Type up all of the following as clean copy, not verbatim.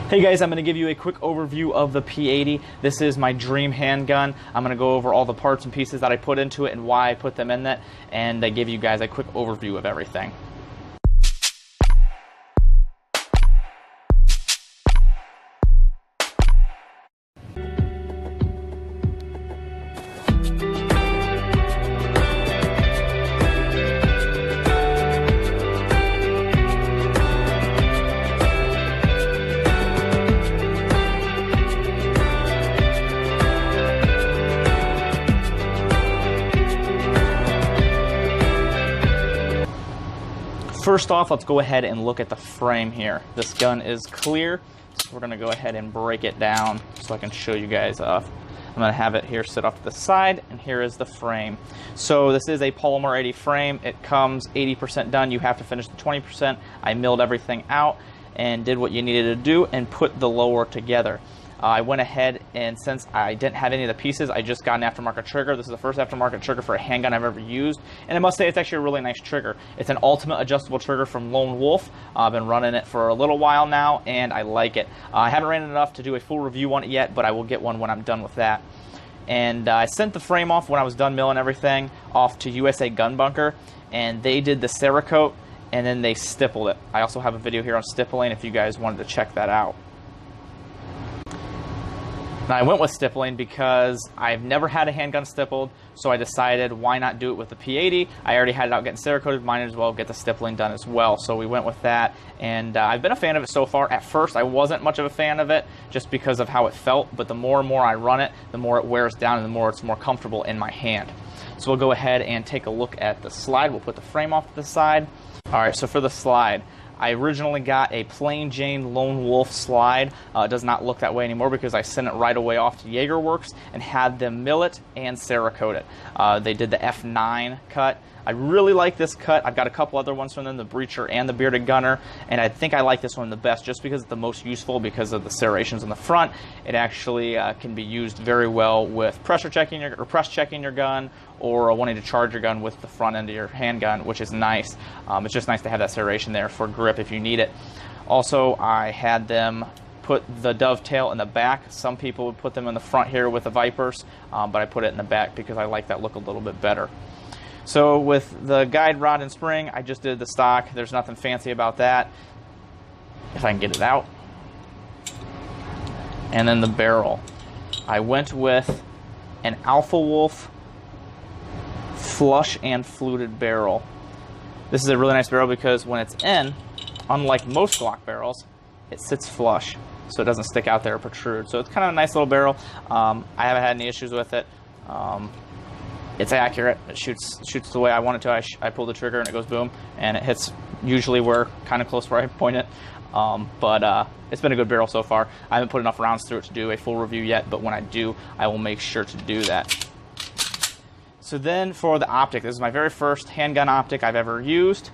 Hey guys, I'm going to give you a quick overview of the P80. This is my dream handgun. I'm going to go over all the parts and pieces that I put into it and why I put them in it, and give you guys a quick overview of everything. First off, let's go ahead and look at the frame here. This gun is clear, so we're going to go ahead and break it down so I can show you guys off. I'm going to have it here sit off to the side, and here is the frame. So this is a polymer 80 frame. It comes 80% done. You have to finish the 20%. I milled everything out and did what you needed to do and put the lower together. I went ahead, and since I didn't have any of the pieces, I just got an aftermarket trigger. This is the first aftermarket trigger for a handgun I've ever used, and I must say it's actually a really nice trigger. It's an ultimate adjustable trigger from Lone Wolf. I've been running it for a little while now, and I like it. I haven't ran it enough to do a full review on it yet, but I will get one when I'm done with that. And I sent the frame off when I was done milling everything off to USA Gun Bunker, and they did the Cerakote, and then they stippled it. I also have a video here on stippling if you guys wanted to check that out. Now, I went with stippling because I've never had a handgun stippled, so I decided why not do it with the P80. I already had it out getting Cerakoted, might as well get the stippling done as well. So we went with that, and I've been a fan of it so far. At first, I wasn't much of a fan of it just because of how it felt, but the more and more I run it, the more it wears down and the more it's more comfortable in my hand. So we'll go ahead and take a look at the slide. We'll put the frame off to the side. All right, so for the slide, I originally got a plain Jane Lone Wolf slide. It does not look that way anymore because I sent it right away off to Jaegerworks and had them mill it and Cerakote it. They did the F9 cut. I really like this cut. I've got a couple other ones from them, the Breacher and the Bearded Gunner, and I think I like this one the best just because it's the most useful because of the serrations in the front. It actually can be used very well with press checking your gun or wanting to charge your gun with the front end of your handgun, which is nice. It's just nice to have that serration there for grip if you need it. Also, I had them put the dovetail in the back. Some people would put them in the front here with the Vipers, but I put it in the back because I like that look a little bit better. So with the guide rod and spring, I just did the stock. There's nothing fancy about that. If I can get it out. And then the barrel. I went with an Alpha Wolf flush and fluted barrel. This is a really nice barrel because when it's in, unlike most Glock barrels, it sits flush, so it doesn't stick out there or protrude. So it's kind of a nice little barrel. I haven't had any issues with it. It's accurate. It shoots the way I want it to. I pull the trigger and it goes boom, and it hits usually kind of close where I point it. But it's been a good barrel so far. I haven't put enough rounds through it to do a full review yet, but when I do, I will make sure to do that. So then for the optic, this is my very first handgun optic I've ever used.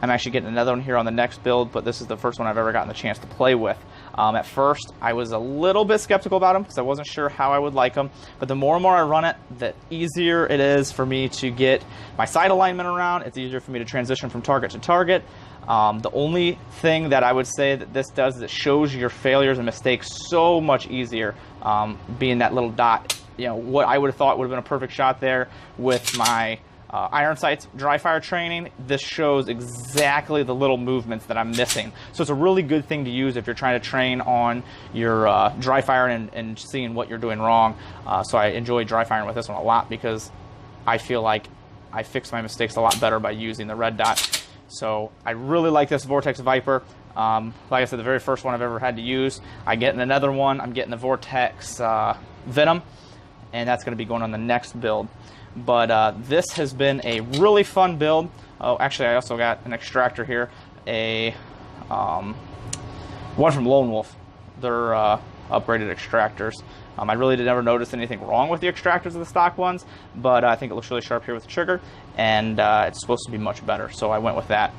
I'm actually getting another one here on the next build, but this is the first one I've ever gotten the chance to play with. At first, I was a little bit skeptical about them because I wasn't sure how I would like them, but the more and more I run it, the easier it is for me to get my sight alignment around. It's easier for me to transition from target to target. The only thing that I would say that this does is it shows your failures and mistakes so much easier, being that little dot. You know, what I would have thought would have been a perfect shot there with my iron sights dry fire training, this shows exactly the little movements that I'm missing. So it's a really good thing to use if you're trying to train on your dry firing and seeing what you're doing wrong. So I enjoy dry firing with this one a lot because I feel like I fix my mistakes a lot better by using the red dot. So I really like this Vortex Viper. Like I said, the very first one I've ever had to use. I'm getting another one. I'm getting the Vortex Venom, and that's going to be going on the next build. But this has been a really fun build. Oh, actually, I also got an extractor here, one from Lone Wolf. They're upgraded extractors. I really did never notice anything wrong with the extractors of the stock ones, but I think it looks really sharp here with the trigger, and it's supposed to be much better, so I went with that.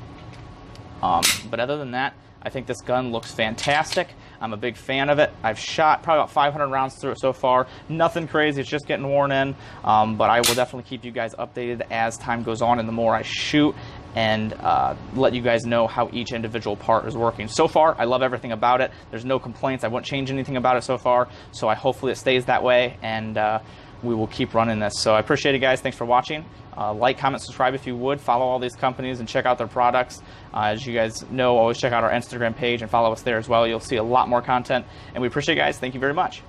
But other than that, I think this gun looks fantastic. I'm a big fan of it. I've shot probably about 500 rounds through it so far. Nothing crazy, it's just getting worn in, but I will definitely keep you guys updated as time goes on and the more I shoot. and let you guys know how each individual part is working. So far, I love everything about it. There's no complaints. I wouldn't change anything about it so far, so hopefully it stays that way, and we will keep running this. So I appreciate it, guys. Thanks for watching. Like, comment, subscribe if you would. Follow all these companies and check out their products. As you guys know, always check out our Instagram page and follow us there as well. You'll see a lot more content, and we appreciate it, guys. Thank you very much.